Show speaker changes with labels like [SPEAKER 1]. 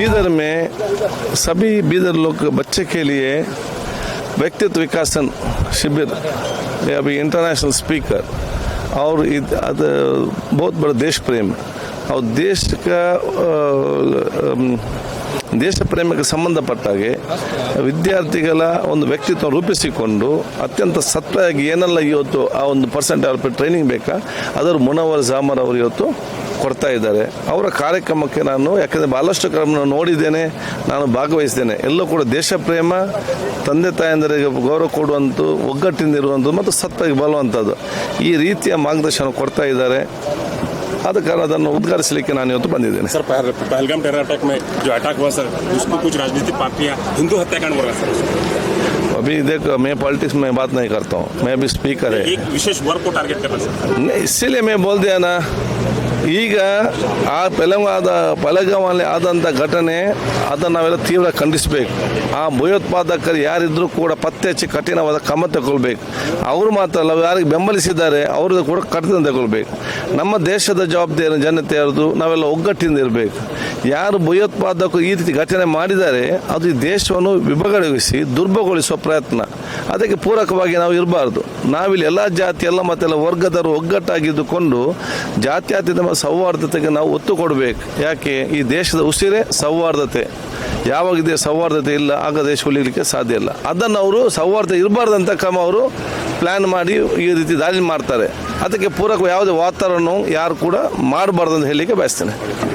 [SPEAKER 1] बीदर में सभी बीदर लोग बच्चे के लिए व्यक्तित्व विकासन शिविर में अभी इंटरनेशनल स्पीकर और बहुत बड़ा देश प्रेम और देश का ದೇಶ ಪ್ರೇಮಕ್ಕೆ ಸಂಬಂಧಪಟ್ಟಾಗೆ ವಿದ್ಯಾರ್ಥಿಗಳ ಒಂದು ವ್ಯಕ್ತಿತ್ವ ರೂಪಿಸಿಕೊಂಡು ಅತ್ಯಂತ ಸತ್ವವಾಗಿ ಏನೆಲ್ಲ ಇವತ್ತು ಆ ಒಂದು ಪರ್ಸೆಂಟ್ ಅವ್ರ ಟ್ರೈನಿಂಗ್ ಬೇಕಾ ಅದರ ಮುನವರ್ ಜಾಮರ್ ಅವರು ಇವತ್ತು ಕೊಡ್ತಾ ಇದ್ದಾರೆ. ಅವರ ಕಾರ್ಯಕ್ರಮಕ್ಕೆ ನಾನು ಯಾಕಂದರೆ ಭಾಳಷ್ಟು ಕ್ರಮ ನೋಡಿದ್ದೇನೆ, ನಾನು ಭಾಗವಹಿಸಿದ್ದೇನೆ. ಎಲ್ಲೂ ಕೂಡ ದೇಶ ಪ್ರೇಮ, ತಂದೆ ತಾಯಂದರಿಗೆ ಗೌರವ ಕೊಡುವಂಥ, ಒಗ್ಗಟ್ಟಿನಿರುವಂಥದ್ದು ಮತ್ತು ಸತ್ವಾಗಿ ಬರುವಂಥದ್ದು ಈ ರೀತಿಯ ಮಾರ್ಗದರ್ಶನ ಕೊಡ್ತಾ ಇದ್ದಾರೆ. ಆದ ಕಾರಣ ಅದನ್ನು ಉದ್ಘಾಟಿಸಲಿಕ್ಕೆ ನಾನು ಇವತ್ತು ಬಂದಿದ್ದೇನೆ.
[SPEAKER 2] सर पहलगाम टेरर अटैक में जो अटैक हुआ सर, उसको कुछ राजनीतिक पार्टियां हिंदू हत्याकांड बोल रहा सर.
[SPEAKER 1] अभी देखो, मैं पॉलिटिक्स में बात नहीं करता हूँ, मैं अभी स्पीकर है.
[SPEAKER 2] एक विशेष वर्ग को टारगेट करना सर.
[SPEAKER 1] नहीं, इसीलिए मैं बोल दिया ना, ಈಗ ಆ ಪೆಲಗಾಮಲ್ಲಿ ಆದಂಥ ಘಟನೆ ಅದನ್ನು ನಾವೆಲ್ಲ ತೀವ್ರ ಖಂಡಿಸಬೇಕು. ಆ ಭಯೋತ್ಪಾದಕರು ಯಾರಿದ್ರೂ ಕೂಡ ಪತ್ತೆ ಹಚ್ಚಿ ಕಠಿಣವಾದ ಕ್ರಮ ತಗೊಳ್ಬೇಕು. ಅವರು ಮಾತ್ರ ಅಲ್ಲ, ಯಾರಿಗೆ ಬೆಂಬಲಿಸಿದ್ದಾರೆ ಅವ್ರದ್ದು ಕೂಡ ಕಠಿಣ ತಗೊಳ್ಬೇಕು. ನಮ್ಮ ದೇಶದ ಜವಾಬ್ದಾರಿ ಜನತೆಯರದು, ನಾವೆಲ್ಲ ಒಗ್ಗಟ್ಟಿಂದ ಇರಬೇಕು. ಯಾರು ಭಯೋತ್ಪಾದಕರು ಈ ರೀತಿ ಘಟನೆ ಮಾಡಿದ್ದಾರೆ ಅದು ಈ ದೇಶವನ್ನು ವಿಭಾಗಗೊಳಿಸಿ ದುರ್ಬಲಗೊಳಿಸುವ ಪ್ರಯತ್ನ, ಅದಕ್ಕೆ ಪೂರಕವಾಗಿ ನಾವು ಇರಬಾರ್ದು. ನಾವಿಲ್ಲಿ ಎಲ್ಲ ಜಾತಿ, ಎಲ್ಲ ಮತ್ತೆಲ್ಲ ವರ್ಗದವರು ಒಗ್ಗಟ್ಟಾಗಿದ್ದುಕೊಂಡು ಜಾತ್ಯತೀತ ಸೌಹಾರ್ದತೆಗೆ ನಾವು ಒತ್ತು ಕೊಡಬೇಕು. ಯಾಕೆ ಈ ದೇಶದ ಉಸಿರೇ ಸೌಹಾರ್ದತೆ. ಯಾವಾಗ ಇದೆ ಸೌಹಾರ್ದತೆ ಇಲ್ಲ ಆಗ ದೇಶ ಉಳಿಲಿಕ್ಕೆ ಸಾಧ್ಯ ಇಲ್ಲ. ಅದನ್ನು ಅವರು ಸೌಹಾರ್ದ ಇರಬಾರ್ದಂಥ ಕ್ರಮ ಅವರು ಪ್ಲ್ಯಾನ್ ಮಾಡಿ ಈ ರೀತಿ ದಾಳಿ ಮಾಡ್ತಾರೆ. ಅದಕ್ಕೆ ಪೂರಕ ಯಾವುದೇ ವಾತಾವರಣ ಯಾರು ಕೂಡ ಮಾಡಬಾರ್ದು ಅಂತ ಹೇಳಲಿಕ್ಕೆ ಬಯಸ್ತೇನೆ.